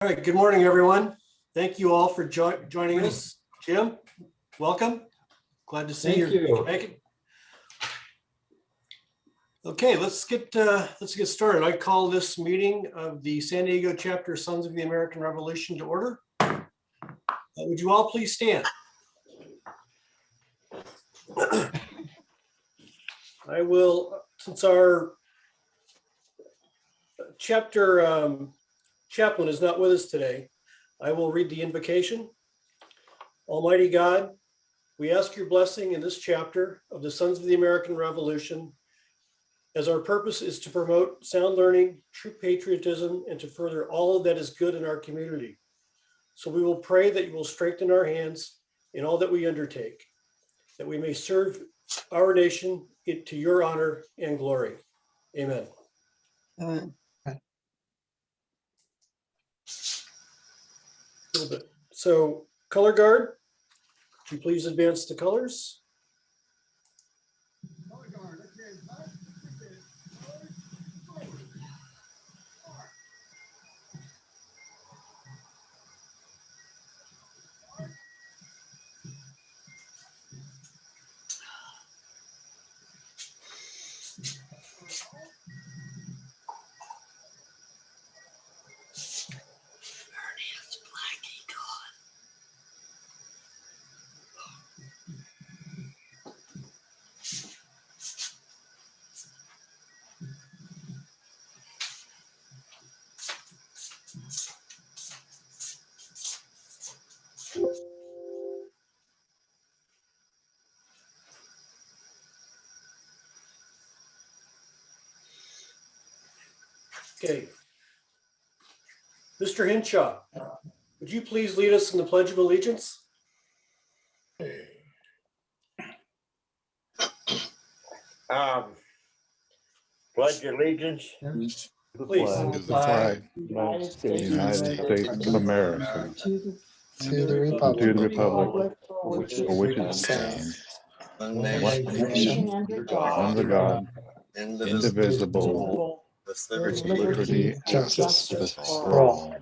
All right, good morning, everyone. Thank you all for joining us. Jim, welcome. Glad to see you. Make it. Okay, let's get started. I call this meeting of the San Diego Chapter Sons of the American Revolution to order. Would you all please stand? I will, since our chapter chaplain is not with us today, I will read the invocation. Almighty God, we ask your blessing in this chapter of the Sons of the American Revolution, as our purpose is to promote sound learning, true patriotism, and to further all that is good in our community. So we will pray that you will strengthen our hands in all that we undertake, that we may serve our nation to your honor and glory. Amen. Amen. So, color guard, could you please advance the colors? Okay. Mr. Hinshaw, would you please lead us in the Pledge of Allegiance? Pledge allegiance. Please. To the flag of the United States of America, To the republic for which for which it it stands, stands, one one nation, nation, under under God, God, indivisible, with with liberty liberty and justice for for all. all.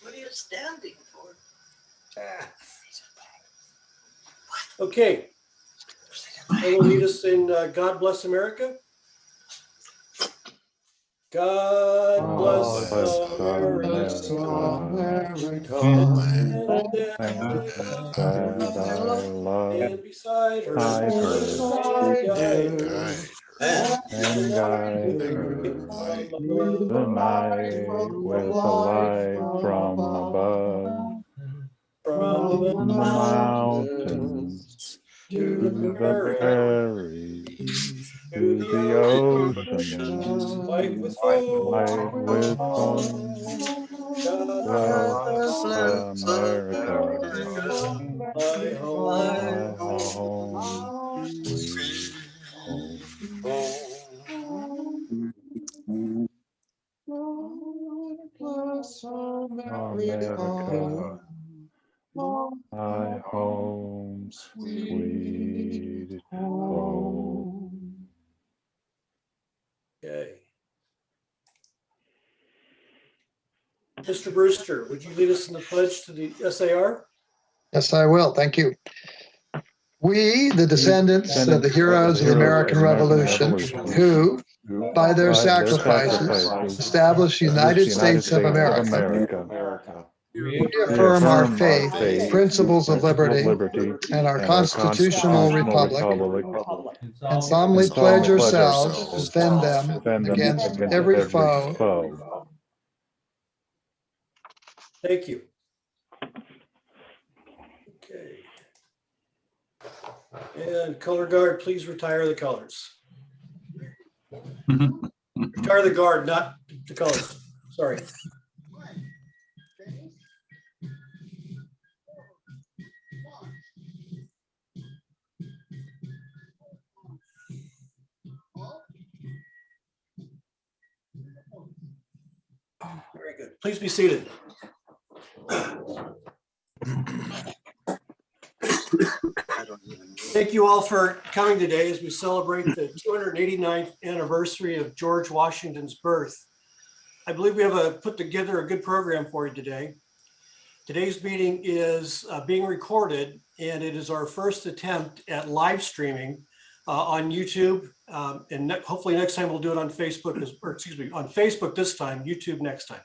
What are you standing for? Okay. I will lead us in God Bless America. God bless America. And beside her, And guide her the night with a light from above, from the from the mountains to the prairie, to the ocean, white with foam. white with foam. God bless America, My home. my home, sweet home. America, my home, sweet home. Okay. Mr. Brewster, would you lead us in the pledge to the SAR? Yes, I will. Thank you. We, the descendants of the heroes of the American Revolution, who, by their sacrifices, established the United States of America, reaffirm our faith, principles of liberty, and our constitutional republic, and solemnly pledge ourselves to defend them against every foe. Thank you. Okay. And color guard, please retire the colors. Retire the guard, not the colors. Sorry. Please be seated. Thank you all for coming today as we celebrate the 289th anniversary of George Washington's birth. I believe we have put together a good program for you today. Today's meeting is being recorded, and it is our first attempt at live streaming on YouTube. And hopefully next time we'll do it on Facebook, on Facebook this time, YouTube next time.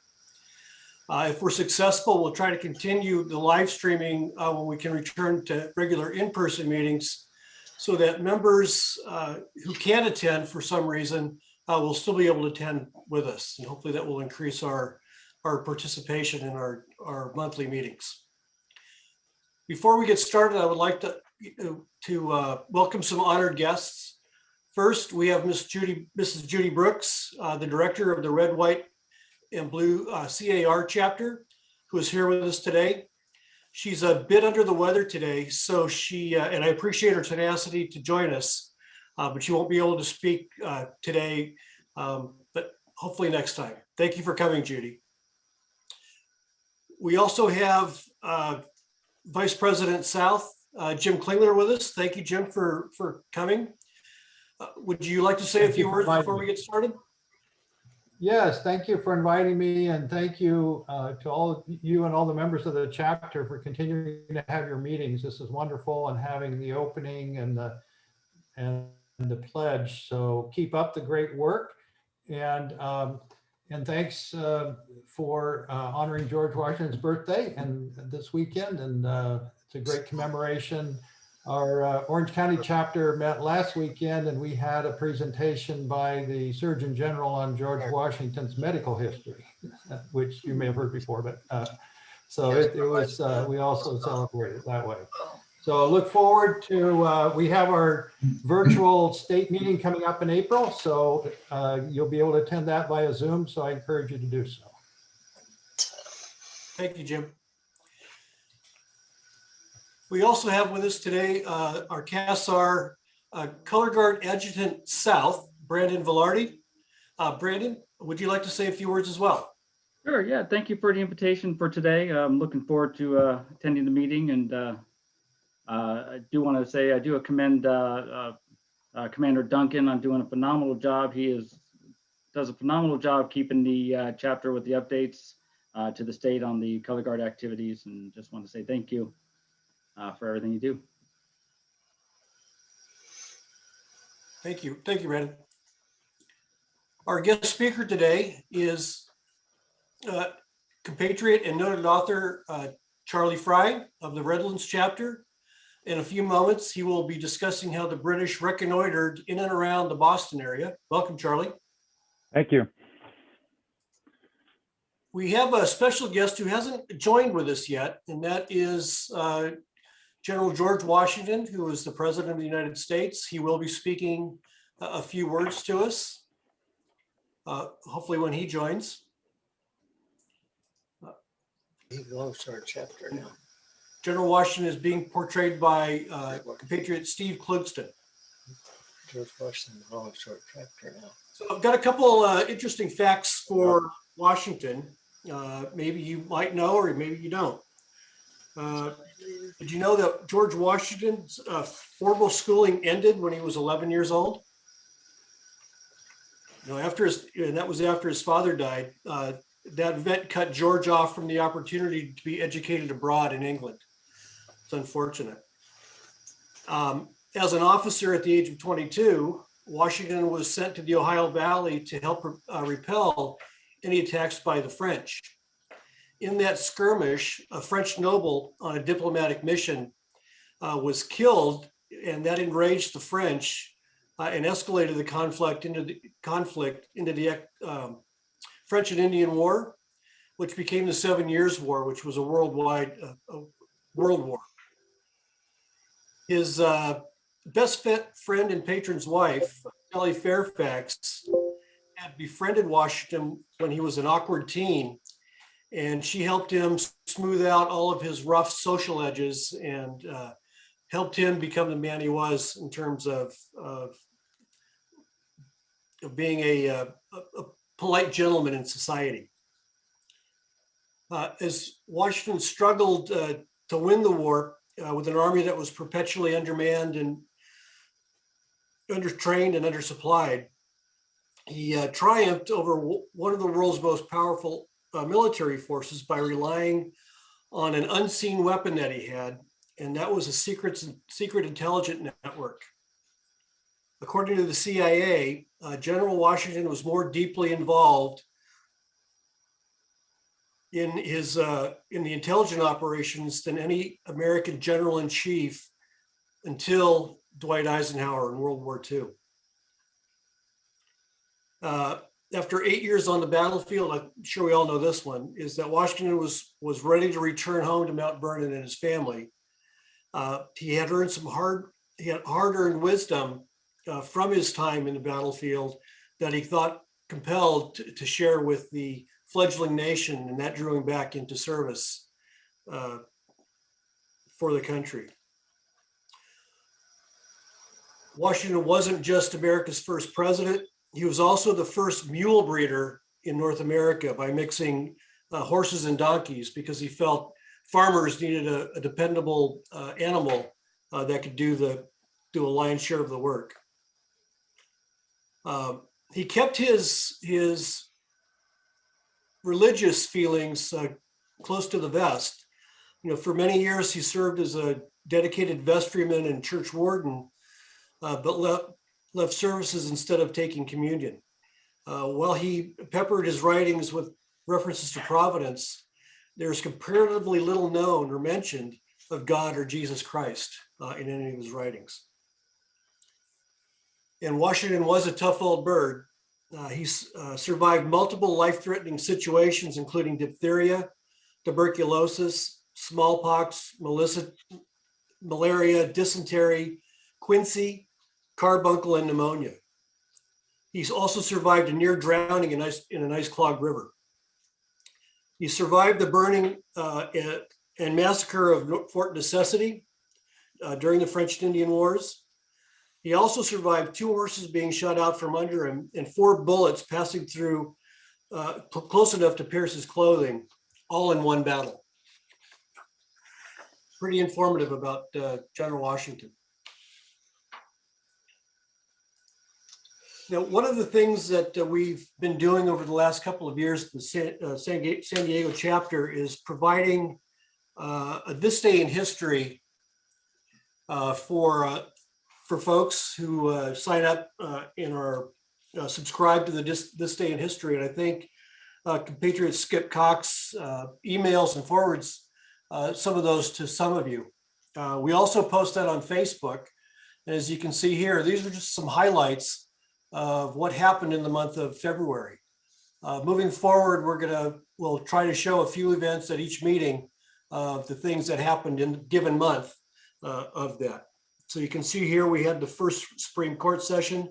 If we're successful, we'll try to continue the live streaming when we can return to regular in-person meetings so that members who can't attend for some reason will still be able to attend with us. And hopefully that will increase our participation in our monthly meetings. Before we get started, I would like to welcome some honored guests. First, we have Mrs. Judy Brooks, the director of the Red, White, and Blue CAR chapter, who is here with us today. She's a bit under the weather today, so and I appreciate her tenacity to join us, but she won't be able to speak today, but hopefully next time. Thank you for coming, Judy. We also have Vice President South, Jim Klingler, with us. Thank you, Jim, for coming. Would you like to say a few words before we get started? Yes, thank you for inviting me, and thank you to all of you and all the members of the chapter for continuing to have your meetings. This is wonderful, and having the opening and the pledge. So keep up the great work, and thanks for honoring George Washington's birthday and this weekend, and it's a great commemoration. Our Orange County chapter met last weekend, and we had a presentation by the Surgeon General on George Washington's medical history, which you may have heard before, but so it was, we also celebrated that way. So look forward to, we have our virtual state meeting coming up in April, so you'll be able to attend that via Zoom, so I encourage you to do so. Thank you, Jim. We also have with us today our CASAR Color Guard Adjutant South, Brandon Velarde. Brandon, would you like to say a few words as well? Sure, yeah, thank you for the invitation for today. I'm looking forward to attending the meeting, and I do want to say I do commend Commander Duncan on doing a phenomenal job. He does a phenomenal job keeping the chapter with the updates to the state on the Color Guard activities, and just want to say thank you for everything you do. Thank you, Brandon. Our guest speaker today is compatriot and noted author Charlie Frye of the Redlands chapter. In a few moments, he will be discussing how the British reconnoitered in and around the Boston area. Welcome, Charlie. Thank you. We have a special guest who hasn't joined with us yet, and that is General George Washington, who is the President of the United States. He will be speaking a few words to us, hopefully when he joins. He belongs to our chapter now. General Washington is being portrayed by compatriot Steve Clugston. George Washington belongs to our chapter now. So I've got a couple interesting facts for Washington. Maybe you might know, or maybe you don't. Did you know that George Washington's formal schooling ended when he was 11 years old? You know, and that was after his father died. That event cut George off from the opportunity to be educated abroad in England. It's unfortunate. As an officer at the age of 22, Washington was sent to the Ohio Valley to help repel any attacks by the French. In that skirmish, a French noble on a diplomatic mission was killed, and that enraged the French and escalated the conflict into the French and Indian War, which became the 7 Years' War, which was a worldwide world war. His best friend and patron's wife, Sally Fairfax, had befriended Washington when he was an awkward teen, and she helped him smooth out all of his rough social edges and helped him become the man he was in terms of being a polite gentleman in society. As Washington struggled to win the war with an army that was perpetually undermanned and undertrained and undersupplied, he triumphed over one of the world's most powerful military forces by relying on an unseen weapon that he had, and that was a secret intelligence network. According to the CIA, General Washington was more deeply involved in the intelligence operations than any American general in chief until Dwight Eisenhower in World War II. After 8 years on the battlefield, I'm sure we all know this one, is that Washington was ready to return home to Mount Vernon and his family. He had earned hard-earned wisdom from his time in the battlefield that he thought compelled to share with the fledgling nation, and that drew him back into service for the country. Washington wasn't just America's first president. He was also the first mule breeder in North America by mixing horses and donkeys, because he felt farmers needed a dependable animal that could do a lion's share of the work. He kept his religious feelings close to the vest. For many years he served as a dedicated vestryman and church warden, but left services instead of taking communion. While he peppered his writings with references to providence, there's comparatively little known or mentioned of God or Jesus Christ in any of his writings. And Washington was a tough old bird. He survived multiple life-threatening situations, including diphtheria, tuberculosis, smallpox, malaria, dysentery, quinsy, carbuncle, and pneumonia. He's also survived a near drowning in an ice-clogged river. He survived the burning and massacre of Fort Necessity during the French and Indian Wars. He also survived 2 horses being shot out from under him and 4 bullets passing through close enough to pierce his clothing, all in one battle. Pretty informative about General Washington. Now, one of the things that we've been doing over the last couple of years, the San Diego chapter, is providing a This Day in History for folks who sign up and are subscribed to the This Day in History. And I think compatriot Skip Cox emails and forwards some of those to some of you. We also post that on Facebook. And as you can see here, these are just some highlights of what happened in the month of February. Moving forward, we'll try to show a few events at each meeting of the things that happened in a given month of that. So you can see here, we had the first Supreme Court session.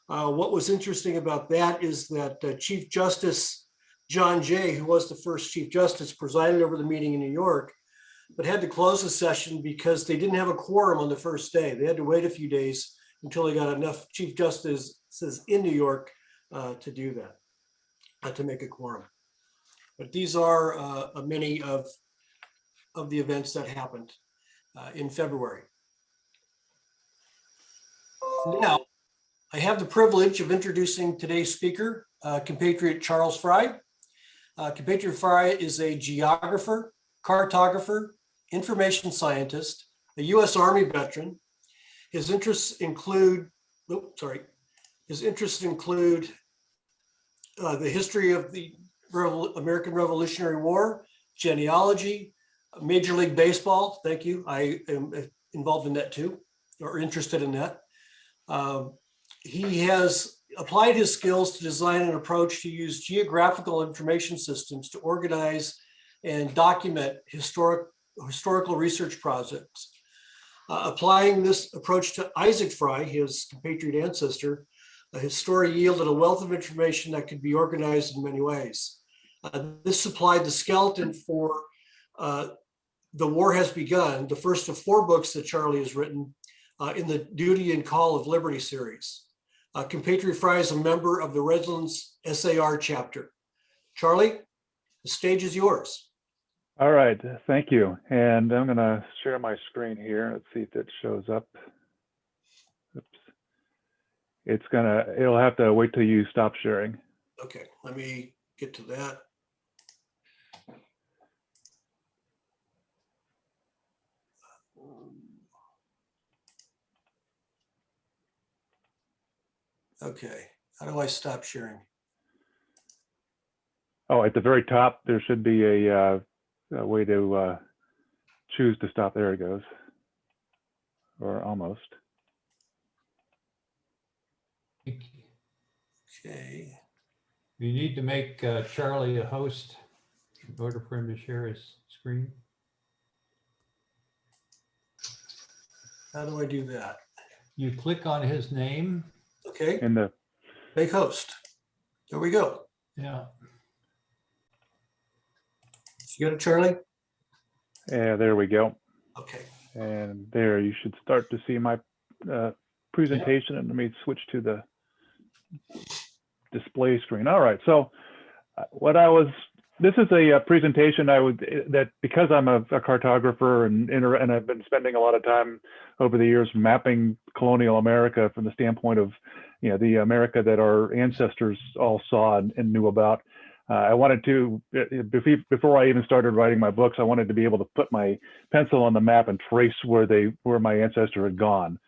What was interesting about that is that Chief Justice John Jay, who was the first Chief Justice, presided over the meeting in New York, but had to close the session because they didn't have a quorum on the first day. They had to wait a few days until they got enough Chief Justices in New York to do that, to make a quorum. But these are many of the events that happened in February. Now, I have the privilege of introducing today's speaker, compatriot Charles Frye. Compatriot Frye is a geographer, cartographer, information scientist, a U.S. Army veteran. His interests include, the history of the American Revolutionary War, genealogy, Major League Baseball. Thank you. I am involved in that too, or interested in that. He has applied his skills to design an approach to use geographical information systems to organize and document historical research projects. Applying this approach to Isaac Frye, his compatriot ancestor, his story yielded a wealth of information that could be organized in many ways. This supplied the skeleton for The War Has Begun, the first of 4 books that Charlie has written in the Duty and Call of Liberty series. Compatriot Frye is a member of the Redlands SAR chapter. Charlie, the stage is yours. All right, thank you. And I'm gonna share my screen here. Let's see if it shows up. Oops. It'll have to wait till you stop sharing. Okay, let me get to that. Okay, how do I stop sharing? Oh, at the very top, there should be a way to choose to stop. There it goes, or almost. Okay, You need to make Charlie a host in order for him to share his screen. how do I do that? You click on his name. Okay, In the make host. There we go. Yeah. You got it, Charlie? yeah, there we go. Okay. And there you should start to see my presentation. And let me switch to the display screen. All right. So this is a presentation because I'm a cartographer and I've been spending a lot of time over the years mapping colonial America from the standpoint of, the America that our ancestors all saw and knew about. I wanted to, before I even started writing my books, I wanted to be able to put my pencil on the map and trace where my ancestor had gone.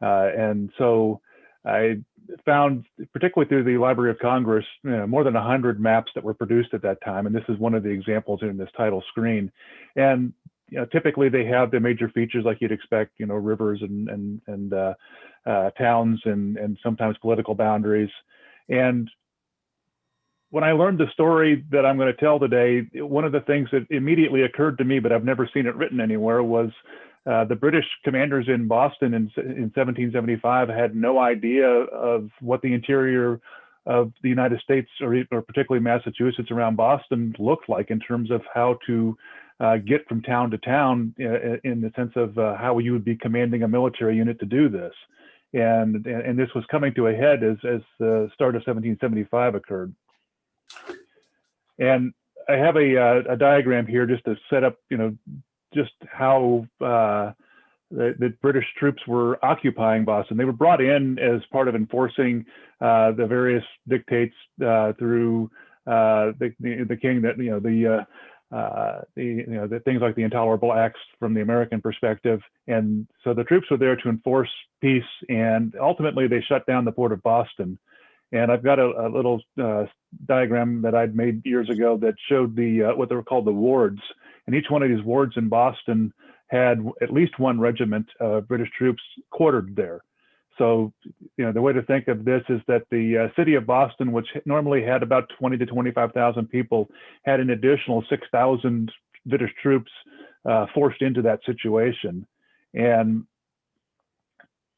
And so I found, particularly through the Library of Congress, more than 100 maps that were produced at that time. And this is one of the examples in this title screen. And typically they have the major features like you'd expect, rivers and towns and sometimes political boundaries. And when I learned the story that I'm going to tell today, one of the things that immediately occurred to me, but I've never seen it written anywhere, was the British commanders in Boston in 1775 had no idea of what the interior of the United States, or particularly Massachusetts around Boston, looked like in terms of how to get from town to town in the sense of how you would be commanding a military unit to do this. And this was coming to a head as the start of 1775 occurred. And I have a diagram here just to set up, just how the British troops were occupying Boston. They were brought in as part of enforcing the various dictates through the king, that the things like the Intolerable Acts from the American perspective. And so the troops were there to enforce peace, and ultimately they shut down the port of Boston. And I've got a little diagram that I'd made years ago that showed what they were called the wards. And each one of these wards in Boston had at least one regiment of British troops quartered there. So, the way to think of this is that the city of Boston, which normally had about 20 to 25,000 people, had an additional 6,000 British troops forced into that situation. And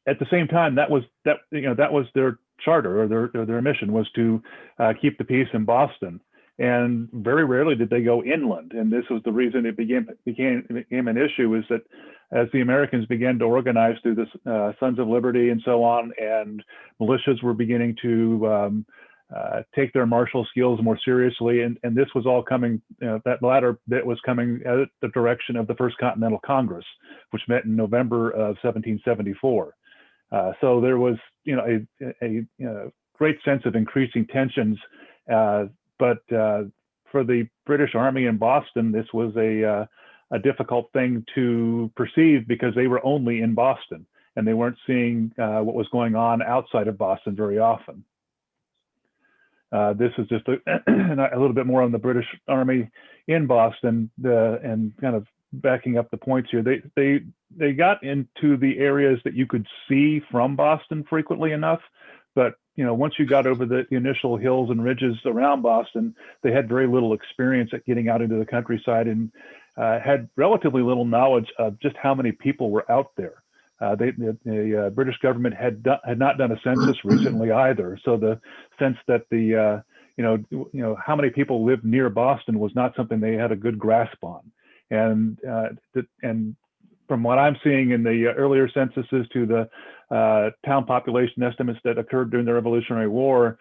at the same time, that was their charter, or their mission, was to keep the peace in Boston. And very rarely did they go inland. And this was the reason it became an issue, is that as the Americans began to organize through the Sons of Liberty and so on, and militias were beginning to take their martial skills more seriously, and this was all coming, that latter bit was coming at the direction of the First Continental Congress, which met in November of 1774. So there was, a great sense of increasing tensions, but for the British Army in Boston, this was a difficult thing to perceive, because they were only in Boston and they weren't seeing what was going on outside of Boston very often. This is just a little bit more on the British Army in Boston, and kind of backing up the points here. They got into the areas that you could see from Boston frequently enough, but once you got over the initial hills and ridges around Boston, they had very little experience at getting out into the countryside, and had relatively little knowledge of just how many people were out there. The British government had not done a census recently either, so the sense that how many people lived near Boston was not something they had a good grasp on. And from what I'm seeing in the earlier censuses to the town population estimates that occurred during the Revolutionary War,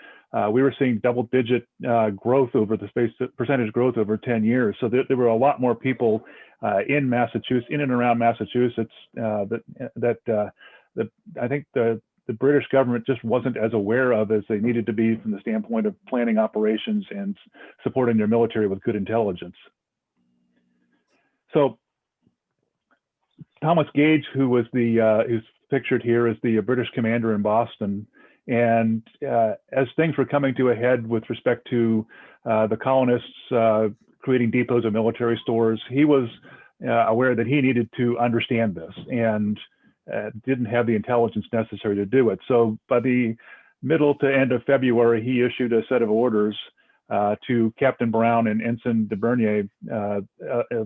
we were seeing double-digit growth over percentage growth over 10 years. So there were a lot more people in Massachusetts, in and around Massachusetts, that I think the British government just wasn't as aware of as they needed to be from the standpoint of planning operations and supporting their military with good intelligence. So Thomas Gage, who was who's pictured here as the British commander in Boston, and as things were coming to a head with respect to the colonists creating depots of military stores, he was aware that he needed to understand this and didn't have the intelligence necessary to do it. So by the middle to end of February, he issued a set of orders to Captain Browne and Ensign de Bernier of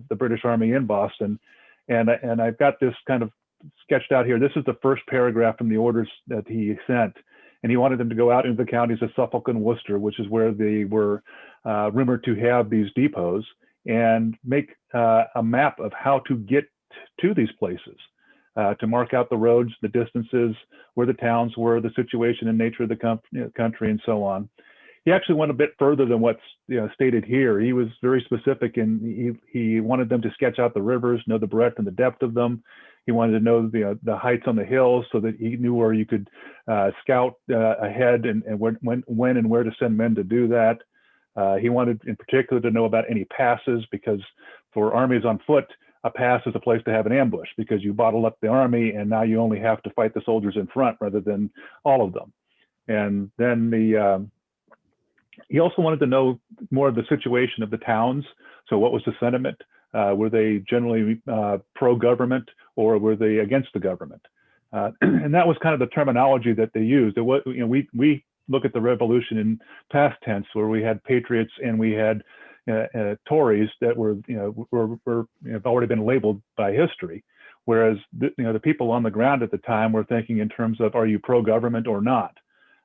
the British Army in Boston. And I've got this kind of sketched out here. This is the first paragraph from the orders that he sent. And he wanted them to go out into the counties of Suffolk and Worcester, which is where they were rumored to have these depots, and make a map of how to get to these places, to mark out the roads, the distances, where the towns were, the situation and nature of the country, and so on. He actually went a bit further than what's stated here. He was very specific, and he wanted them to sketch out the rivers, know the breadth and the depth of them. He wanted to know the heights on the hills so that he knew where you could scout ahead and when and where to send men to do that. He wanted in particular to know about any passes, because for armies on foot, a pass is a place to have an ambush, because you bottle up the army and now you only have to fight the soldiers in front rather than all of them. And then he also wanted to know more of the situation of the towns. So what was the sentiment? Were they generally pro-government, or were they against the government? And that was kind of the terminology that they used. It was, we look at the revolution in past tense, where we had patriots and we had Tories that were have already been labeled by history, whereas the people on the ground at the time were thinking in terms of, are you pro-government or not?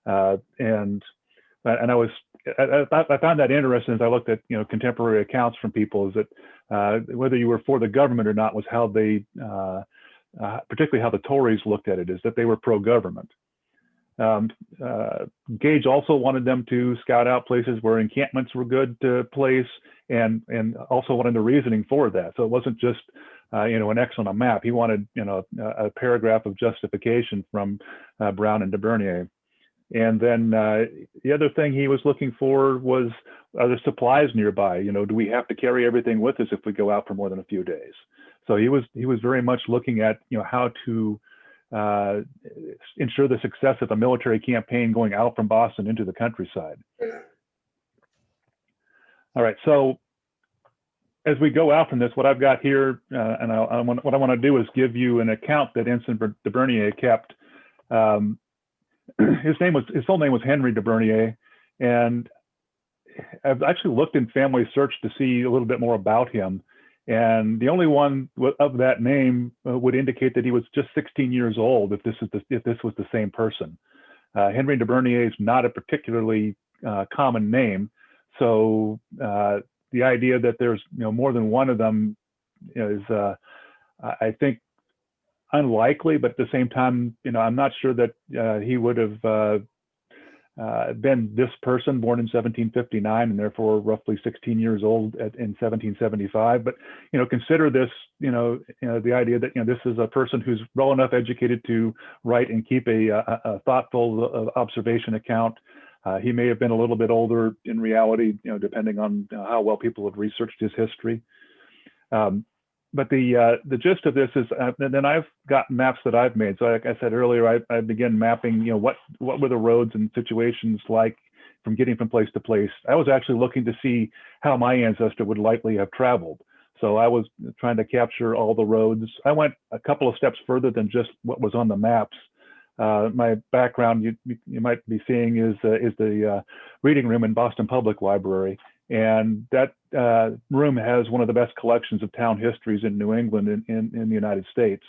And I found that interesting as I looked at contemporary accounts from people, is that whether you were for the government or not was how they, particularly how the Tories looked at it, is that they were pro-government. Gage also wanted them to scout out places where encampments were good to place, and also wanted the reasoning for that. So it wasn't just an X on a map. He wanted a paragraph of justification from Browne and de Bernier. And then the other thing he was looking for was, are there supplies nearby? Do we have to carry everything with us if we go out for more than a few days? So he was very much looking at how to ensure the success of a military campaign going out from Boston into the countryside. All right, so as we go out from this, what I've got here, what I want to do is give you an account that Ensign de Bernier kept. His full name was Henry de Bernier, and I've actually looked in family search to see a little bit more about him. And the only one of that name would indicate that he was just 16 years old if this was the same person. Henry de Bernier is not a particularly common name, so the idea that there's more than one of them is, I think, unlikely. But at the same time, I'm not sure that he would have been this person, born in 1759 and therefore roughly 16 years old in 1775. But consider this, the idea that this is a person who's well enough educated to write and keep a thoughtful observation account. He may have been a little bit older in reality, depending on how well people have researched his history. But the gist of this is, and then I've got maps that I've made. So like I said earlier, I began mapping, what were the roads and situations like from getting from place to place. I was actually looking to see how my ancestor would likely have traveled. So I was trying to capture all the roads. I went a couple of steps further than just what was on the maps. My background, you might be seeing, is the reading room in Boston Public Library. And that room has one of the best collections of town histories in New England in the United States.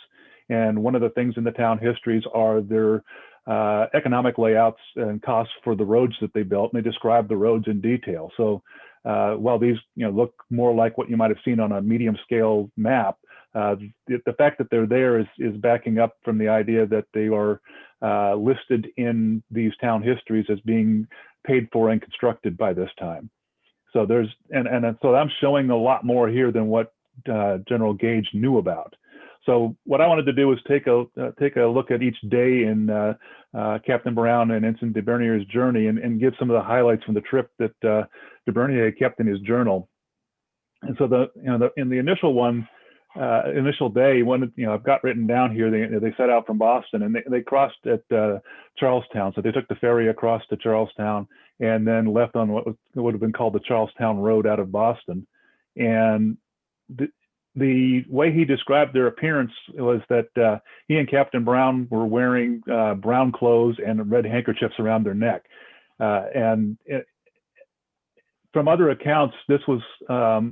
And one of the things in the town histories are their economic layouts and costs for the roads that they built, and they describe the roads in detail. So while these look more like what you might have seen on a medium scale map, the fact that they're there is backing up from the idea that they are listed in these town histories as being paid for and constructed by this time. So there's, and so I'm showing a lot more here than what General Gage knew about. So what I wanted to do was take a look at each day in Captain Browne and Ensign de Bernier's journey, and give some of the highlights from the trip that de Bernier kept in his journal. And so in the initial one, initial day, I've got written down here, they set out from Boston, and they crossed at Charlestown. So they took the ferry across to Charlestown and then left on what would have been called the Charlestown Road out of Boston. And the way he described their appearance was that he and Captain Browne were wearing brown clothes and red handkerchiefs around their neck. From other accounts, this was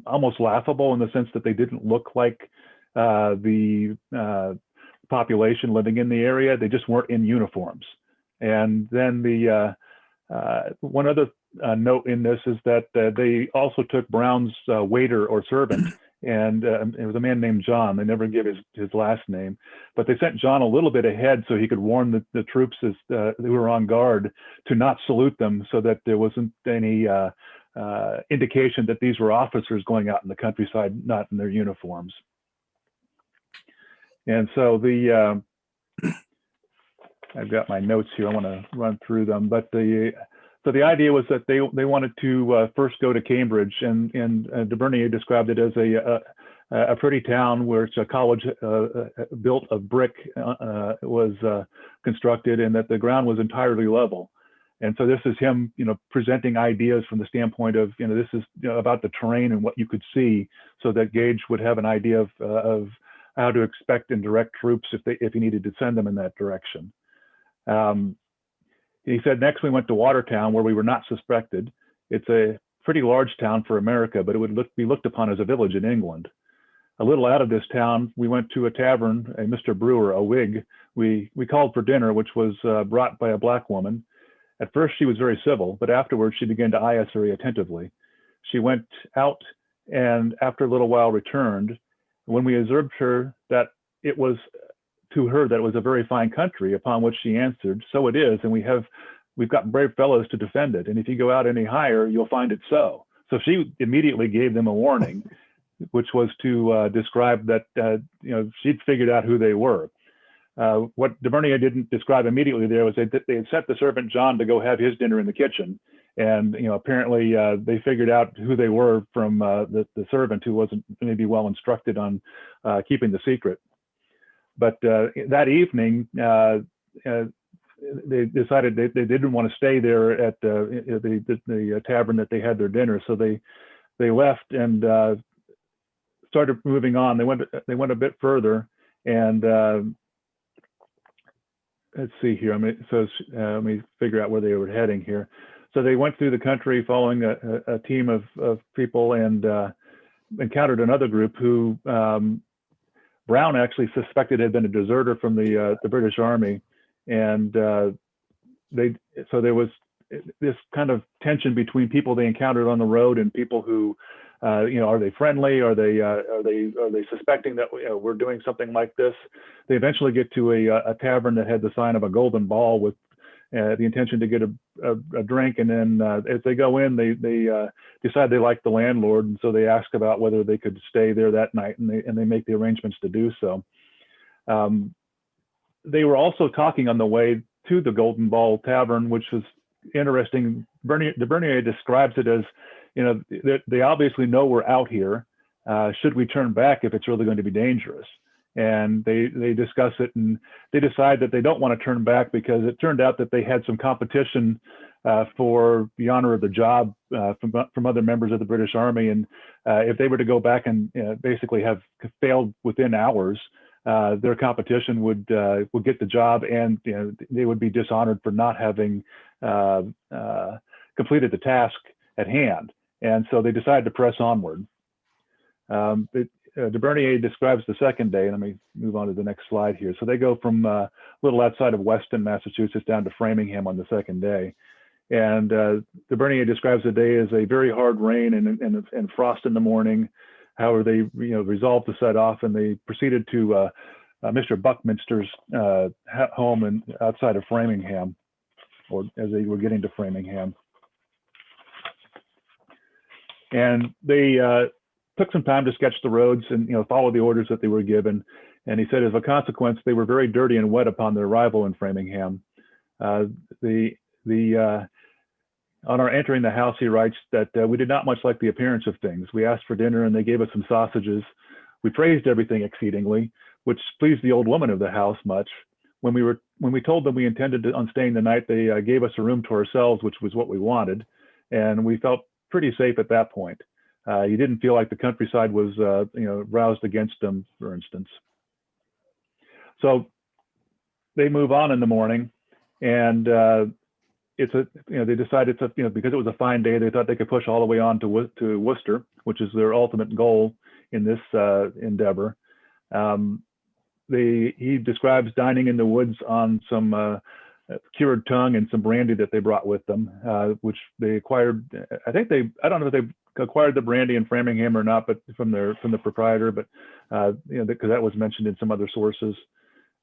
almost laughable in the sense that they didn't look like the population living in the area. They just weren't in uniforms. And then the one other note in this is that they also took Browne's waiter or servant, and it was a man named John. They never give his last name, but they sent John a little bit ahead so he could warn the troops as they were on guard to not salute them, so that there wasn't any indication that these were officers going out in the countryside, not in their uniforms. And so I've got my notes here. I want to run through them, but so the idea was that they wanted to first go to Cambridge, and de Bernier described it as a pretty town where it's a college built of brick was constructed, and that the ground was entirely level. And so this is him, presenting ideas from the standpoint of, this is about the terrain and what you could see, so that Gage would have an idea of how to expect and direct troops if he needed to send them in that direction. He said, next we went to Watertown, where we were not suspected. It's a pretty large town for America, but it would be looked upon as a village in England. A little out of this town, we went to a tavern, a Mr. Brewer, a Whig. We called for dinner, which was brought by a black woman. At first, she was very civil, but afterwards, she began to eye us very attentively. She went out, and after a little while returned. When we observed her, that it was to her that it was a very fine country, upon which she answered, "So it is, and we've got brave fellows to defend it. And if you go out any higher, you'll find it so." So she immediately gave them a warning, which was to describe that she'd figured out who they were. What de Bernier didn't describe immediately there was that they had sent the servant John to go have his dinner in the kitchen, and apparently they figured out who they were from the servant, who wasn't maybe well instructed on keeping the secret. But that evening, they decided they didn't want to stay there at the tavern that they had their dinner, so they left and started moving on. They went a bit further, and let's see here. Let me figure out where they were heading here. So they went through the country following a team of people, and encountered another group who Browne actually suspected had been a deserter from the British Army, and so there was this kind of tension between people they encountered on the road and people who, are they friendly? Are they suspecting that we're doing something like this? They eventually get to a tavern that had the sign of a golden ball with the intention to get a drink, and then as they go in, they decide they like the landlord, and so they ask about whether they could stay there that night, and they make the arrangements to do so. They were also talking on the way to the Golden Ball Tavern, which was interesting. De Bernier describes it as, they obviously know we're out here. Should we turn back if it's really going to be dangerous? And they discuss it, and they decide that they don't want to turn back because it turned out that they had some competition for the honor of the job from other members of the British Army. And if they were to go back and basically have failed within hours, their competition would get the job, and they would be dishonored for not having completed the task at hand. And so they decided to press onward. De Bernier describes the second day, and let me move on to the next slide here. So they go from a little outside of Weston, Massachusetts, down to Framingham on the second day. And de Bernier describes the day as a very hard rain and frost in the morning. However, they resolved to set off, and they proceeded to Mr. Buckminster's home outside of Framingham, or as they were getting to Framingham. And they took some time to sketch the roads and follow the orders that they were given. And he said, as a consequence, they were very dirty and wet upon their arrival in Framingham. On our entering the house, he writes that we did not much like the appearance of things. We asked for dinner and they gave us some sausages. We praised everything exceedingly, which pleased the old woman of the house much. When we told them we intended on staying the night, they gave us a room to ourselves, which was what we wanted. And we felt pretty safe at that point. You didn't feel like the countryside was, roused against them, for instance. So they move on in the morning, and they decided to, because it was a fine day, they thought they could push all the way on to Worcester, which is their ultimate goal in this endeavor. He describes dining in the woods on some cured tongue and some brandy that they brought with them, which they acquired. I don't know if they acquired the brandy in Framingham or not, but from the proprietor, but because that was mentioned in some other sources.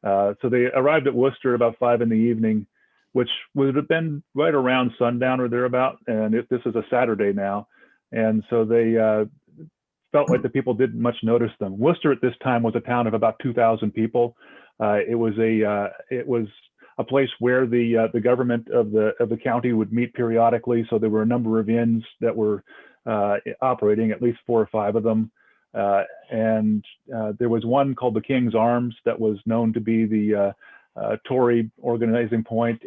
So they arrived at Worcester about 5 p.m, which would have been right around sundown or thereabout. And this is a Saturday now, and so they felt like the people didn't much notice them. Worcester at this time was a town of about 2,000 people. It was a place where the government of the county would meet periodically. So there were a number of inns that were operating, at least 4 or 5 of them. And there was one called the King's Arms that was known to be the Tory organizing point.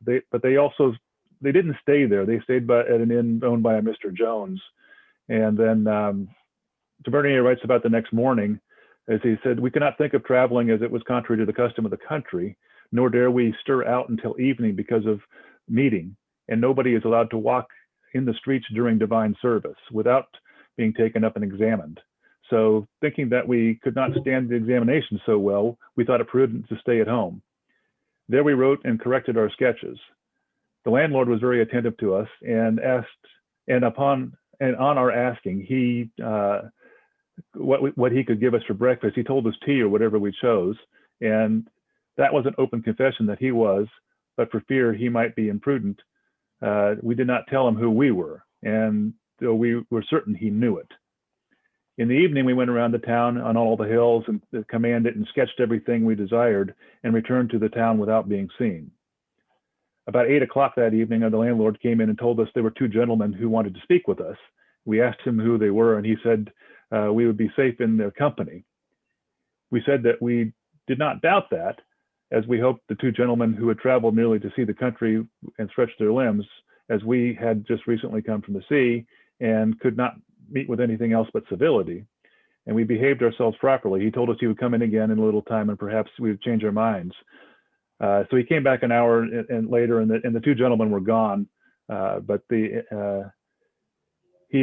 But they didn't stay there. They stayed at an inn owned by a Mr. Jones. And then Tavernier writes about the next morning, as he said, "We cannot think of traveling as it was contrary to the custom of the country, nor dare we stir out until evening because of meeting, and nobody is allowed to walk in the streets during divine service without being taken up and examined. So thinking that we could not stand the examination so well, we thought it prudent to stay at home. There we wrote and corrected our sketches. The landlord was very attentive to us and on our asking, he what he could give us for breakfast, he told us tea or whatever we chose, and that was an open confession that he was, but for fear he might be imprudent, we did not tell him who we were, and though we were certain he knew it. In the evening, we went around the town on all the hills and commanded and sketched everything we desired and returned to the town without being seen. About 8 o'clock that evening, the landlord came in and told us there were 2 gentlemen who wanted to speak with us. We asked him who they were, and he said we would be safe in their company. We said that we did not doubt that, as we hoped the 2 gentlemen who had traveled merely to see the country and stretch their limbs, as we had just recently come from the sea and could not meet with anything else but civility, and we behaved ourselves properly. He told us he would come in again in a little time and perhaps we would change our minds. So he came back an hour and later, and the 2 gentlemen were gone, but he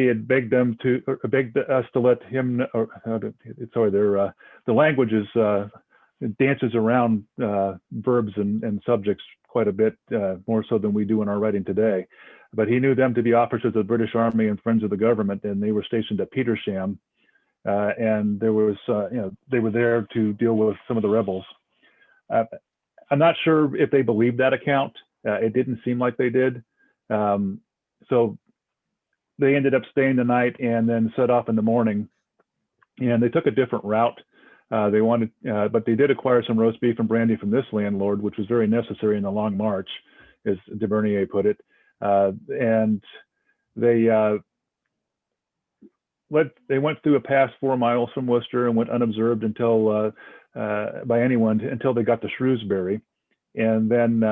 had begged us to let him. The language dances around verbs and subjects quite a bit more so than we do in our writing today. But he knew them to be officers of the British Army and friends of the government, and they were stationed at Petersham, and there was, they were there to deal with some of the rebels. I'm not sure if they believed that account. It didn't seem like they did. So they ended up staying the night and then set off in the morning, and they took a different route. But they did acquire some roast beef and brandy from this landlord, which was very necessary in the long march, as Tavernier put it. And they went through a pass 4 miles from Worcester and went unobserved by anyone until they got to Shrewsbury. And then,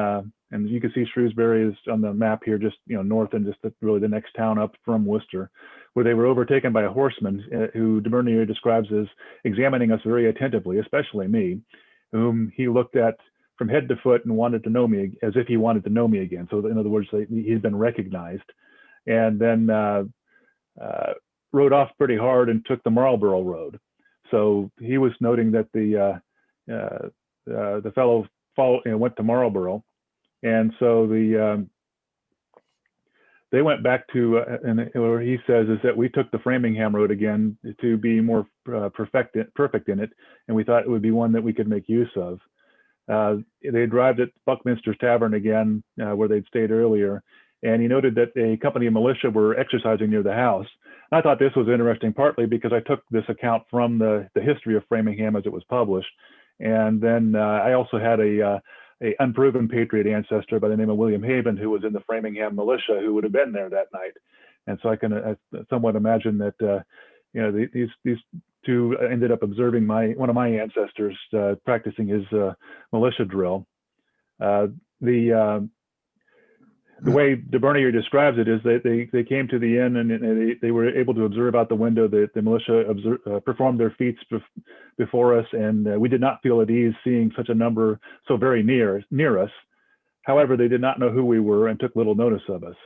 and you can see Shrewsbury is on the map here, just north and just really the next town up from Worcester, where they were overtaken by a horseman who Tavernier describes as examining us very attentively, especially me, whom he looked at from head to foot and wanted to know me, as if he wanted to know me again. So in other words, he'd been recognized, and then rode off pretty hard and took the Marlborough Road. So he was noting that the fellow went to Marlborough, and so they went back to, and what he says is that we took the Framingham Road again to be more perfect in it, and we thought it would be one that we could make use of. They arrived at Buckminster's Tavern again, where they'd stayed earlier, and he noted that a company of militia were exercising near the house, I thought this was interesting, partly because I took this account from the history of Framingham as it was published. And then I also had a unproven patriot ancestor by the name of William Haven, who was in the Framingham militia, who would have been there that night. And so I can somewhat imagine that these two ended up observing one of my ancestors practicing his militia drill. The way de Bernier describes it is that they came to the inn and they were able to observe out the window that the militia performed their feats before us, and we did not feel at ease seeing such a number so very near us. However, they did not know who we were and took little notice of us.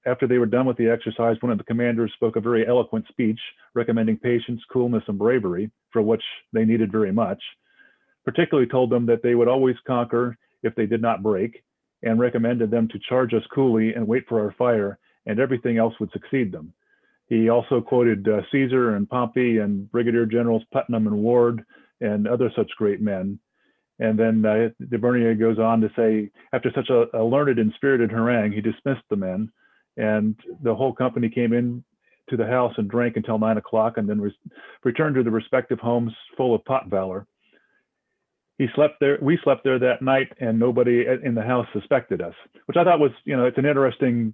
After they were done with the exercise, one of the commanders spoke a very eloquent speech recommending patience, coolness, and bravery, for which they needed very much. Particularly told them that they would always conquer if they did not break, and recommended them to charge us coolly and wait for our fire, and everything else would succeed them. He also quoted Caesar and Pompey and Brigadier Generals Putnam and Ward and other such great men. And then de Bernier goes on to say, after such a learned and spirited harangue, he dismissed the men, and the whole company came in to the house and drank until 9 o'clock, and then returned to their respective homes full of pot valor. We slept there that night, and nobody in the house suspected us, which I thought was, it's an interesting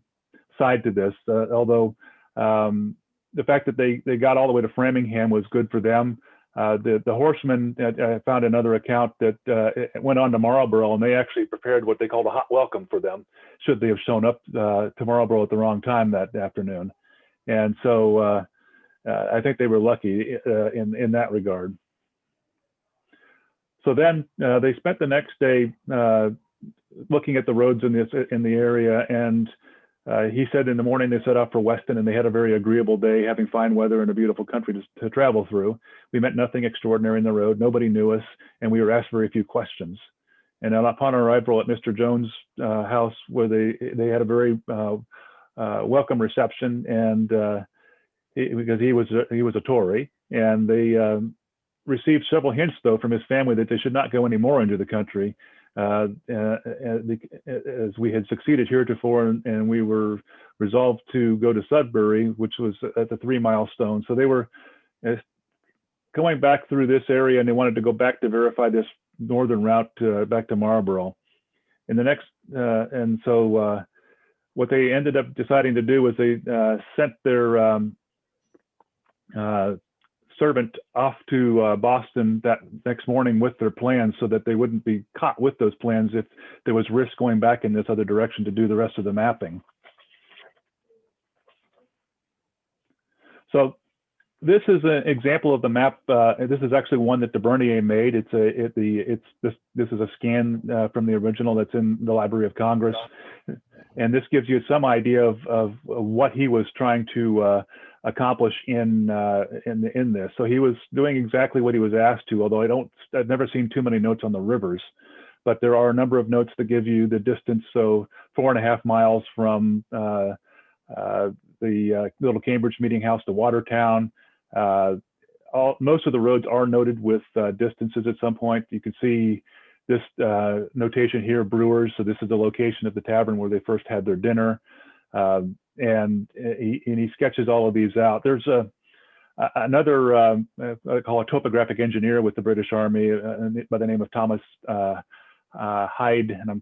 side to this. Although the fact that they got all the way to Framingham was good for them. The horsemen, I found another account that went on to Marlborough, and they actually prepared what they called a hot welcome for them, should they have shown up to Marlborough at the wrong time that afternoon. And so I think they were lucky in that regard. So then they spent the next day looking at the roads in the area, and he said in the morning they set off for Weston, and they had a very agreeable day, having fine weather and a beautiful country to travel through. We met nothing extraordinary in the road. Nobody knew us, and we were asked very few questions. And upon our arrival at Mr. Jones' house, where they had a very welcome reception, and because he was a Tory, and they received several hints, though, from his family that they should not go any more into the country, as we had succeeded heretofore, and we were resolved to go to Sudbury, which was at the 3 Mile Stone. So they were going back through this area, and they wanted to go back to verify this northern route back to Marlborough. And so what they ended up deciding to do was they sent their servant off to Boston that next morning with their plans, so that they wouldn't be caught with those plans if there was risk going back in this other direction to do the rest of the mapping. So this is an example of the map. This is actually one that de Bernier made. This is a scan from the original that's in the Library of Congress, and this gives you some idea of what he was trying to accomplish in this. So he was doing exactly what he was asked to, although I've never seen too many notes on the rivers, but there are a number of notes that give you the distance. So 4.5 miles from the Little Cambridge Meeting House to Watertown. Most of the roads are noted with distances at some point. You can see this notation here, Brewers. So this is the location of the tavern where they first had their dinner. And he sketches all of these out. There's another, I call a topographic engineer with the British Army by the name of Thomas Hyde, and I'm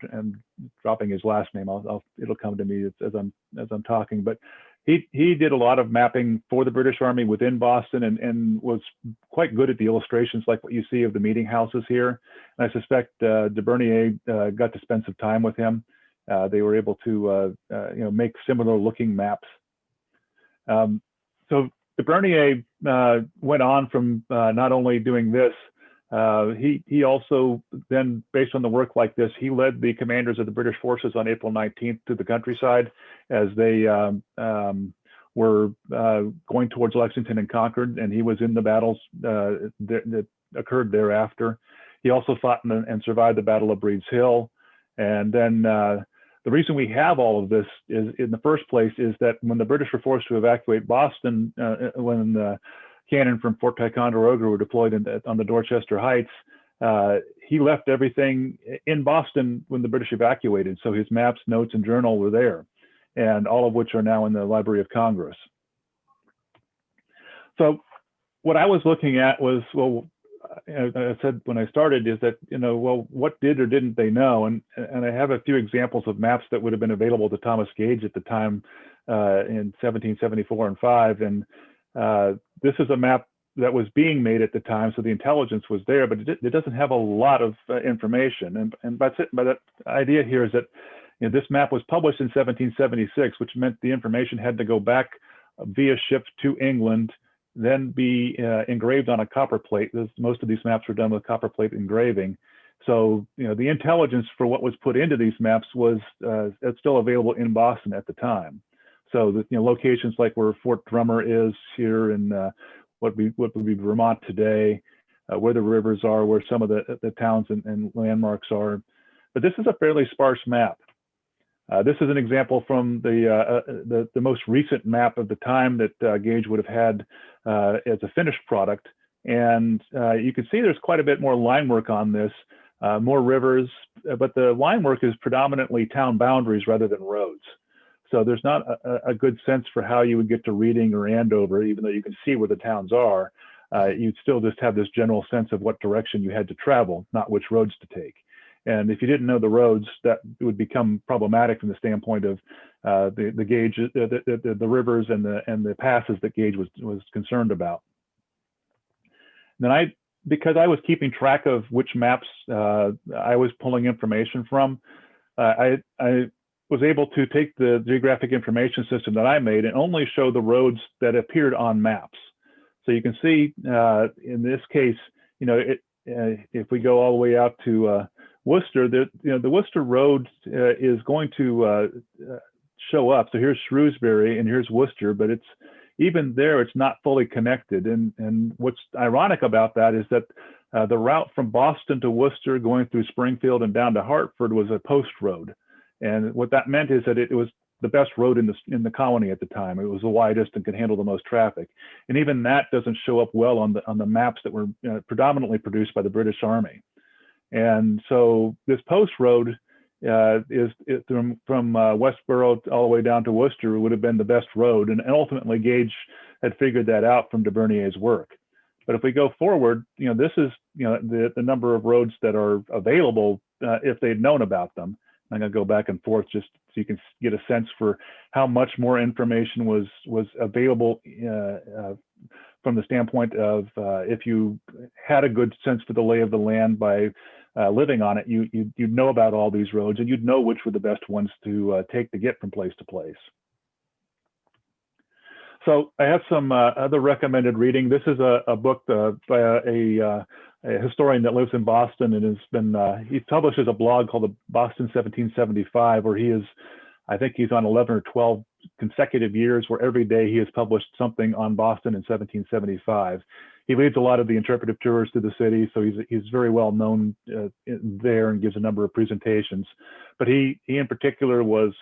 dropping his last name. It'll come to me as I'm talking. But he did a lot of mapping for the British Army within Boston, and was quite good at the illustrations like what you see of the meeting houses here. And I suspect de Bernier got to spend some time with him. They were able to make similar looking maps. So de Bernier went on from not only doing this, he also then, based on the work like this, he led the commanders of the British forces on April 19th to the countryside as they were going towards Lexington and Concord, and he was in the battles that occurred thereafter. He also fought and survived the Battle of Breed's Hill. And then the reason we have all of this is, in the first place, is that when the British were forced to evacuate Boston, when the cannon from Fort Ticonderoga were deployed on the Dorchester Heights, he left everything in Boston when the British evacuated. So his maps, notes, and journal were there, and all of which are now in the Library of Congress. So what I was looking at was, well, I said when I started is that, well, what did or didn't they know? And I have a few examples of maps that would have been available to Thomas Gage at the time in 1774 and 5. And this is a map that was being made at the time, so the intelligence was there, but it doesn't have a lot of information. And by that idea here is that this map was published in 1776, which meant the information had to go back via ship to England, then be engraved on a copper plate. Most of these maps were done with copper plate engraving. So the intelligence for what was put into these maps was it's still available in Boston at the time. So the locations like where Fort Drummer is here in what would be Vermont today, where the rivers are, where some of the towns and landmarks are. But this is a fairly sparse map. This is an example from the most recent map of the time that Gage would have had as a finished product. And you can see there's quite a bit more line work on this, more rivers, but the line work is predominantly town boundaries rather than roads. So there's not a good sense for how you would get to Reading or Andover, even though you can see where the towns are. You'd still just have this general sense of what direction you had to travel, not which roads to take. And if you didn't know the roads, that would become problematic from the standpoint of the Gage, the rivers and the passes that Gage was concerned about. And then because I was keeping track of which maps I was pulling information from, I was able to take the geographic information system that I made and only show the roads that appeared on maps. So you can see in this case, if we go all the way out to Worcester, the Worcester Road is going to show up. So here's Shrewsbury and here's Worcester, but even there, it's not fully connected. And what's ironic about that is that the route from Boston to Worcester going through Springfield and down to Hartford was a post road. And what that meant is that it was the best road in the colony at the time. It was the widest and could handle the most traffic. And even that doesn't show up well on the maps that were predominantly produced by the British Army. And so this post road is from Westboro all the way down to Worcester would have been the best road. And ultimately Gage had figured that out from de Bernier's work. But if we go forward, this is the number of roads that are available if they'd known about them. I'm going to go back and forth just so you can get a sense for how much more information was available from the standpoint of if you had a good sense for the lay of the land by living on it, you'd know about all these roads and you'd know which were the best ones to take to get from place to place. So I have some other recommended reading. This is a book by a historian that lives in Boston and has been, he publishes a blog called the Boston 1775, where I think he's on 11 or 12 consecutive years where every day he has published something on Boston in 1775. He leads a lot of the interpretive tours to the city, so he's very well known there and gives a number of presentations. But he in particular was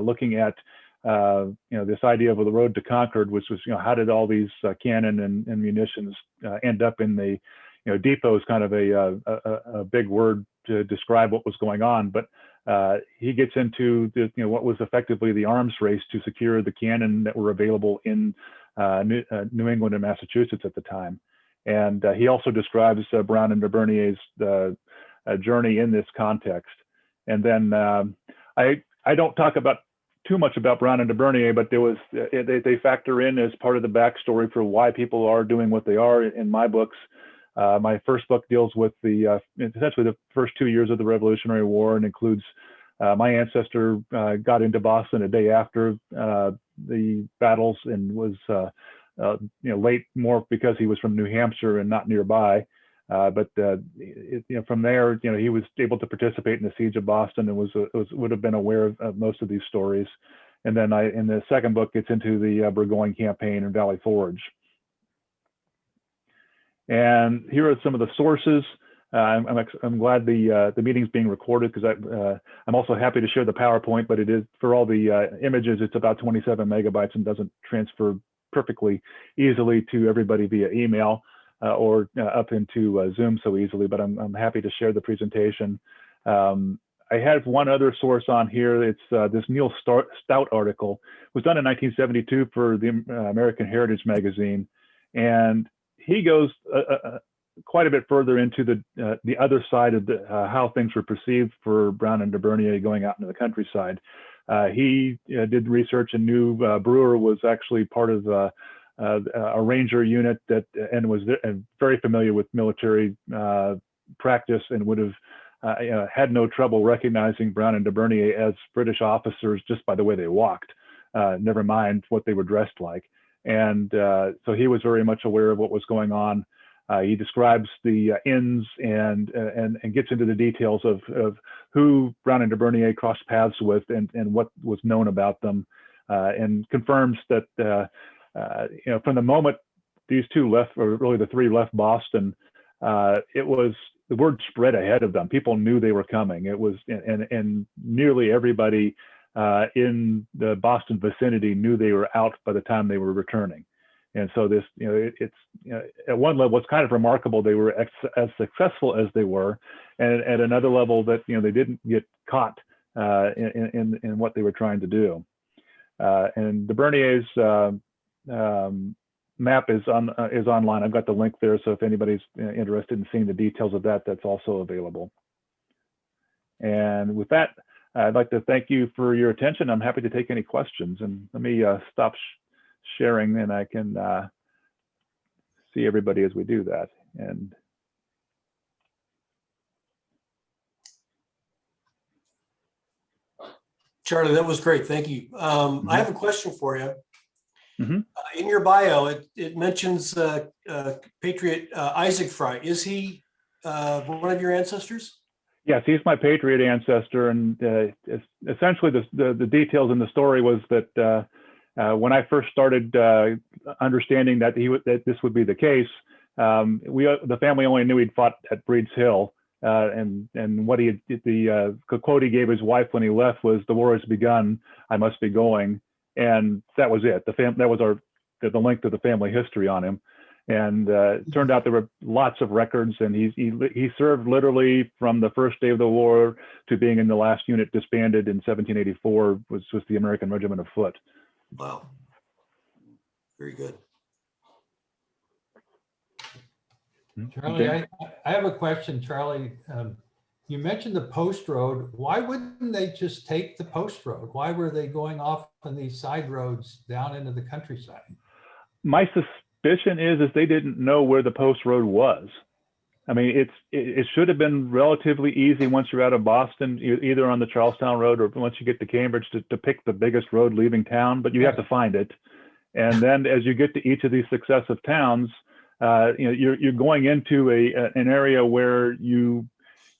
looking at this idea of the road to Concord, which was how did all these cannon and munitions end up in the depot is kind of a big word to describe what was going on, but he gets into what was effectively the arms race to secure the cannon that were available in New England and Massachusetts at the time. And he also describes Browne and de Bernier's journey in this context. And then I don't talk about too much about Browne and de Bernier, but there was they factor in as part of the backstory for why people are doing what they are in my books. My first book deals with essentially the first 2 years of the Revolutionary War and includes my ancestor got into Boston a day after the battles and was late more because he was from New Hampshire and not nearby. But from there, he was able to participate in the siege of Boston and would have been aware of most of these stories. And then in the second book, gets into the Burgoyne campaign and Valley Forge. And here are some of the sources. I'm glad the meeting's being recorded because I'm also happy to share the PowerPoint, but it is for all the images, it's about 27 megabytes and doesn't transfer perfectly easily to everybody via email or up into Zoom so easily, but I'm happy to share the presentation. I have one other source on here. It's this Neil Stout article. It was done in 1972 for the American Heritage magazine. And he goes quite a bit further into the other side of how things were perceived for Browne and de Bernier going out into the countryside. He did research and knew Brewer was actually part of a ranger unit and was very familiar with military practice, and would have had no trouble recognizing Browne and de Bernier as British officers just by the way they walked, never mind what they were dressed like. And so he was very much aware of what was going on. He describes the inns and gets into the details of who Browne and de Bernier crossed paths with and what was known about them, and confirms that from the moment these two left, or really the three left Boston, it was the word spread ahead of them. People knew they were coming. It was and nearly everybody in the Boston vicinity knew they were out by the time they were returning. And so this, it's at one level, it's kind of remarkable they were as successful as they were, and at another level that they didn't get caught in what they were trying to do. And de Bernier's map is online. I've got the link there, so if anybody's interested in seeing the details of that, that's also available. And with that, I'd like to thank you for your attention. I'm happy to take any questions. And let me stop sharing, and I can see everybody as we do that. And Charlie, that was great. Thank you. I have a question for you. Mhm. In your bio, it mentions Patriot Isaac Frye. Is he one of your ancestors? yes, he's my Patriot ancestor, and essentially the details in the story was that when I first started understanding that this would be the case, the family only knew he'd fought at Breed's Hill, and what the quote he gave his wife when he left was, "The war has begun. I must be going," and that was it. That was the length of the family history on him. And it turned out there were lots of records, and he served literally from the first day of the war to being in the last unit disbanded in 1784, was the American Regiment of Foot. Wow. Very good. Charlie, I have a question, Charlie. You mentioned the post road. Why wouldn't they just take the post road? Why were they going off on these side roads down into the countryside? My suspicion is they didn't know where the post road was. I mean, it should have been relatively easy once you're out of Boston, either on the Charlestown Road or once you get to Cambridge to pick the biggest road leaving town, but you have to find it. And then as you get to each of these successive towns, you're going into an area where you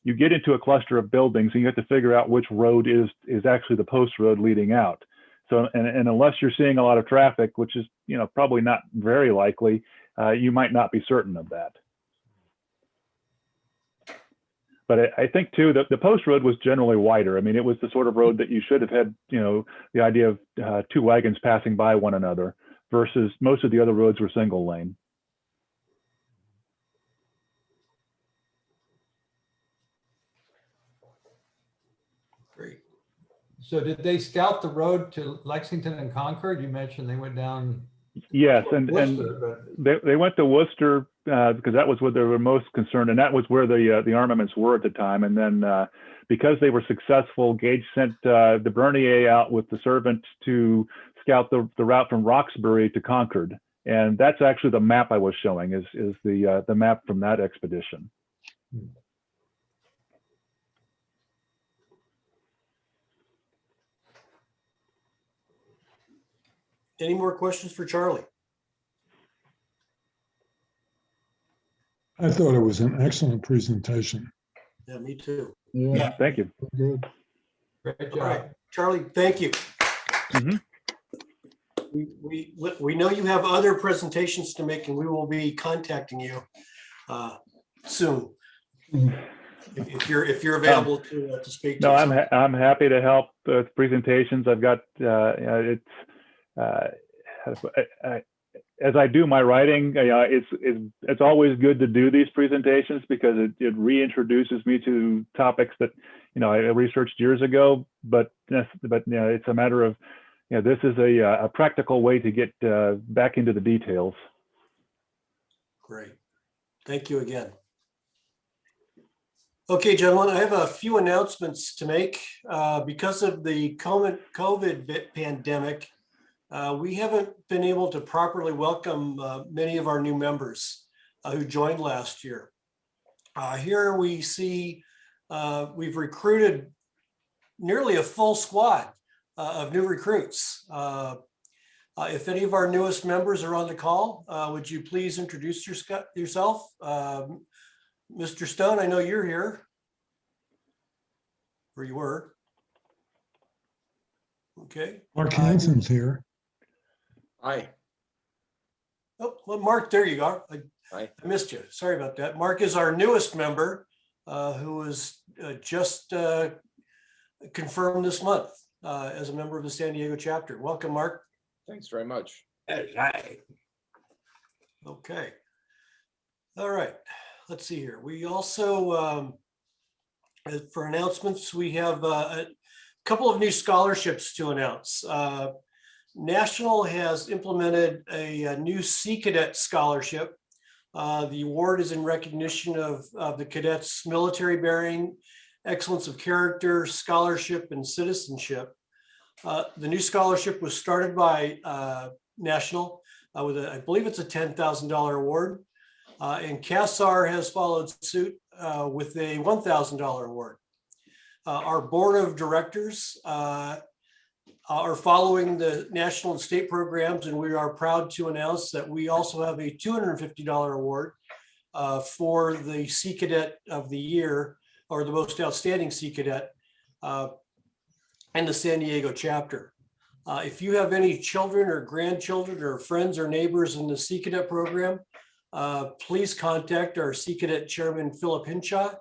get into a cluster of buildings, and you have to figure out which road is actually the post road leading out. So, and unless you're seeing a lot of traffic, which is probably not very likely, you might not be certain of that. But I think too that the post road was generally wider. I mean, it was the sort of road that you should have had, the idea of two wagons passing by one another, versus most of the other roads were single lane. Great. So did they scout the road to Lexington and Concord? You mentioned they went down. Yes, and Worcester, they went to Worcester because that was where they were most concerned, and that was where the armaments were at the time. And then because they were successful, Gage sent de Bernier out with the servant to scout the route from Roxbury to Concord, and that's actually the map I was showing is the map from that expedition. Any more questions for Charlie? I thought it was an excellent presentation. Yeah, me too. Yeah, Thank you. good. Great All right, job. Charlie, thank you. Mhm. We know you have other presentations to make, and we will be contacting you soon. If you're available to speak. No, to I'm happy to help with presentations. I've got as I do my writing, it's always good to do these presentations because it reintroduces me to topics that I researched years ago. But it's a matter of this is a practical way to get back into the details. Great. Thank you again. Okay, gentlemen, I have a few announcements to make. Because of the COVID pandemic, we haven't been able to properly welcome many of our new members who joined last year. Here we see we've recruited nearly a full squad of new recruits. If any of our newest members are on the call, would you please introduce yourself? Mr. Stone, I know you're here. Or you were. Okay. Mark Hansen's here. Hi. Oh, well, Mark, there you are. Hi. I missed you. Sorry about that. Mark is our newest member who was just confirmed this month as a member of the San Diego chapter. Welcome, Mark. Thanks very much. Okay. All right. Let's see here. We also, for announcements, we have a couple of new scholarships to announce. National has implemented a new Sea Cadet scholarship. The award is in recognition of the cadets' military bearing, excellence of character, scholarship, and citizenship. The new scholarship was started by National with I believe it's a $10,000 award. And CASAR has followed suit with a $1,000 award. Our board of directors are following the national and state programs, and we are proud to announce that we also have a $250 award for the Sea Cadet of the Year, or the most outstanding Sea Cadet in the San Diego chapter. If you have any children or grandchildren or friends or neighbors in the Sea Cadet program, please contact our Sea Cadet Chairman, Philip Hinshaw,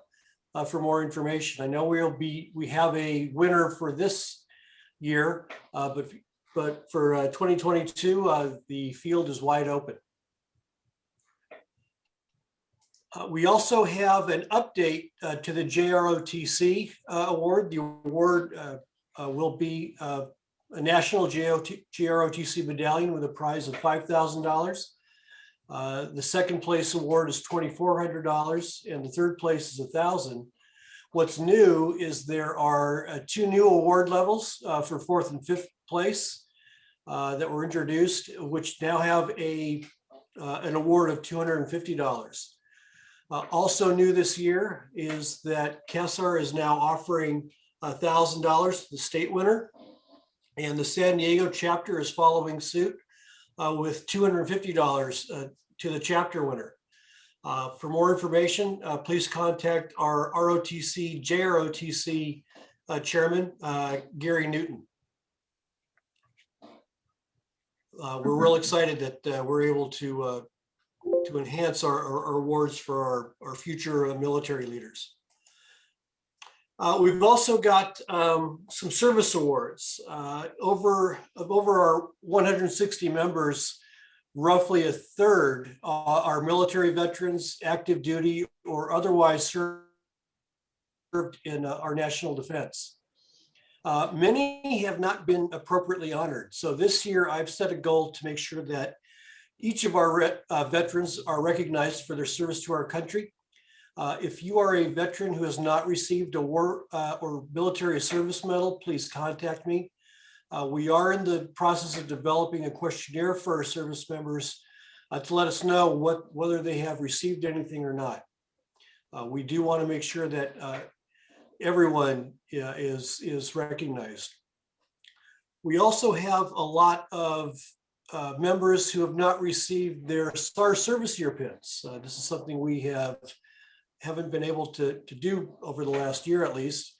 for more information. I know we have a winner for this year, but for 2022, the field is wide open. We also have an update to the JROTC award. The award will be a national JROTC medallion with a prize of $5,000. The second place award is $2,400 and the third place is $1,000. What's new is there are two new award levels for fourth and fifth place that were introduced, which now have an award of $250. Also new this year is that CASAR is now offering $1,000 to the state winner, and the San Diego chapter is following suit with $250 to the chapter winner. For more information, please contact our JROTC chairman, Gary Newton. We're real excited that we're able to enhance our awards for our future military leaders. We've also got some service awards. Over our 160 members, roughly a third are military veterans, active duty, or otherwise served in our national defense. Many have not been appropriately honored. So this year I've set a goal to make sure that each of our veterans are recognized for their service to our country. If you are a veteran who has not received a war or military service medal, please contact me. We are in the process of developing a questionnaire for our service members to let us know whether they have received anything or not. We do want to make sure that everyone is recognized. We also have a lot of members who have not received their SAR service year pins. This is something we haven't been able to do over the last year at least.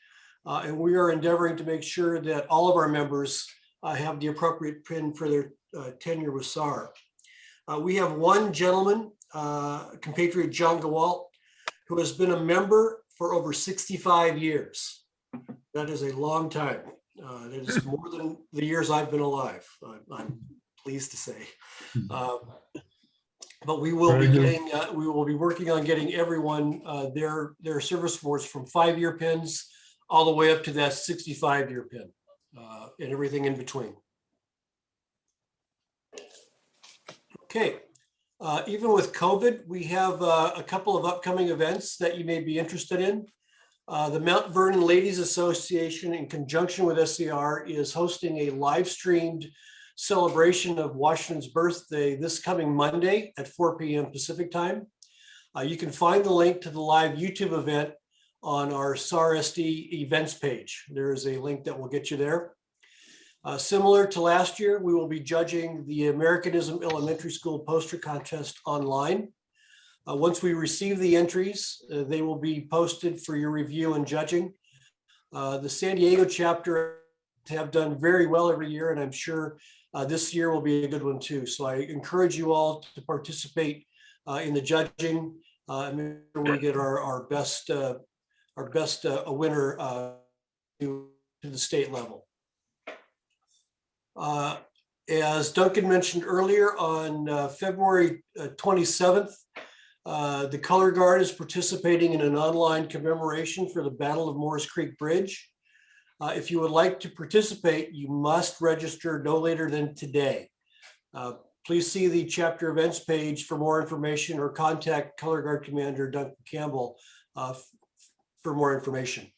And we are endeavoring to make sure that all of our members have the appropriate pin for their tenure with SAR. We have one gentleman, compatriot John Gawalt, who has been a member for over 65 years. That is a long time. That is more than the years I've been alive, I'm pleased to say. But we will be working on getting everyone their service awards from 5-year pins all the way up to that 65-year pin and everything in between. Okay, Even with COVID, we have a couple of upcoming events that you may be interested in. The Mount Vernon Ladies Association, in conjunction with SCR, is hosting a live streamed celebration of Washington's birthday this coming Monday at 4 p.m. Pacific time. You can find the link to the live YouTube event on our SAR SD events page. There is a link that will get you there. Similar to last year, we will be judging the Americanism Elementary School poster contest online. Once we receive the entries, they will be posted for your review and judging. The San Diego chapter have done very well every year, and I'm sure this year will be a good one too. So I encourage you all to participate in the judging, and make sure we get our best winner to the state level. As Duncan mentioned earlier, on February 27th, the Color Guard is participating in an online commemoration for the Battle of Morris Creek Bridge. If you would like to participate, you must register no later than today. Please see the chapter events page for more information, or contact Color Guard Commander Duncan Campbell for more information.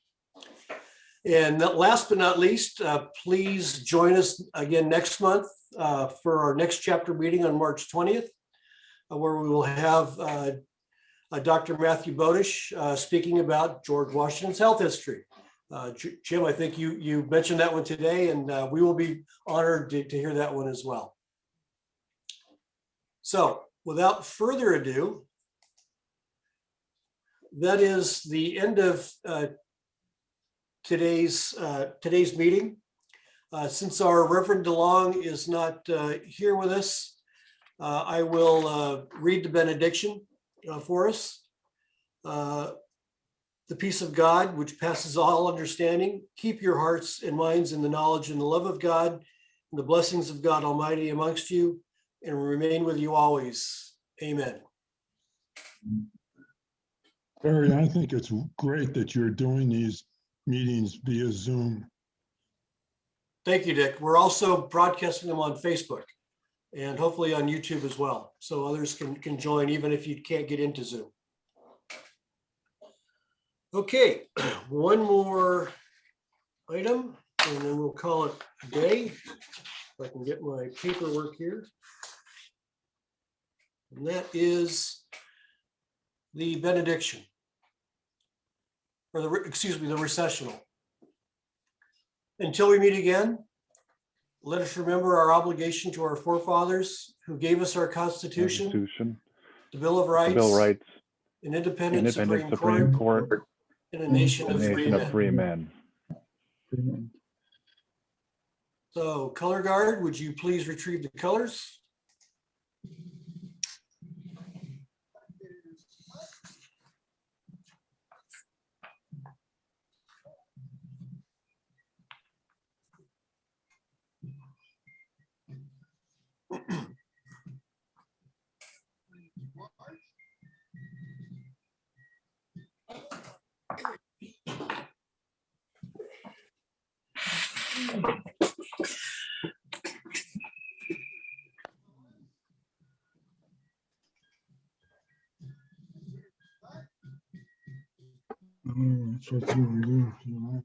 And last but not least, please join us again next month for our next chapter meeting on March 20th, where we will have Dr. Matthew Bodish speaking about George Washington's health history. Jim, I think you mentioned that one today, and we will be honored to hear that one as well. So without further ado, that is the end of today's meeting. Since our Reverend DeLong is not here with us, I will read the benediction for us. The peace of God, which passes all understanding, keep your hearts and minds in the knowledge and the love of God, and the blessings of God Almighty amongst you, and remain with you always. Amen. Barry, I think it's great that you're doing these meetings via Zoom. Thank you, Dick. We're also broadcasting them on Facebook and hopefully on YouTube as well, so others can join even if you can't get into Zoom. Okay, one more item and then we'll call it a day. If I can get my paperwork here. And that is the benediction, or the recessional. Until we meet again, let us remember our obligation to our forefathers who gave us our Constitution, the Bill of Rights, an independent Supreme Court, and a nation of free men. So, Color Guard, would you please retrieve the colors? That's what you do, you know.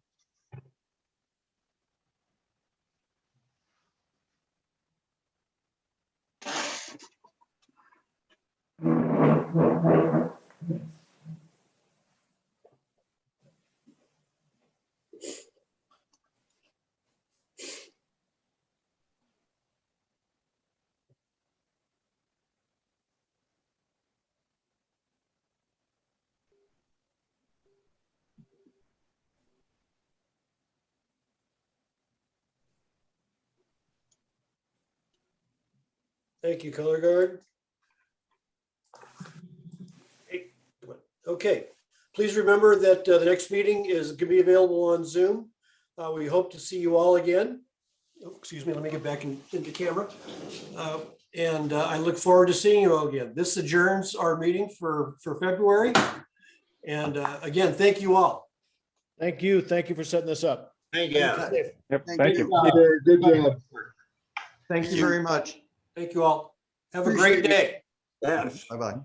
Thank you, Color Guard. Okay, please remember that the next meeting is going to be available on Zoom. We hope to see you all again. Oh, excuse me, let me get back into camera. And I look forward to seeing you all again. This adjourns our meeting for February. And again, thank you all. Thank you. Thank you for setting this up. Thank you. Yep, thank you. Good job. Thank you very much. Thank you all. Have a great day. Yes. Bye-bye.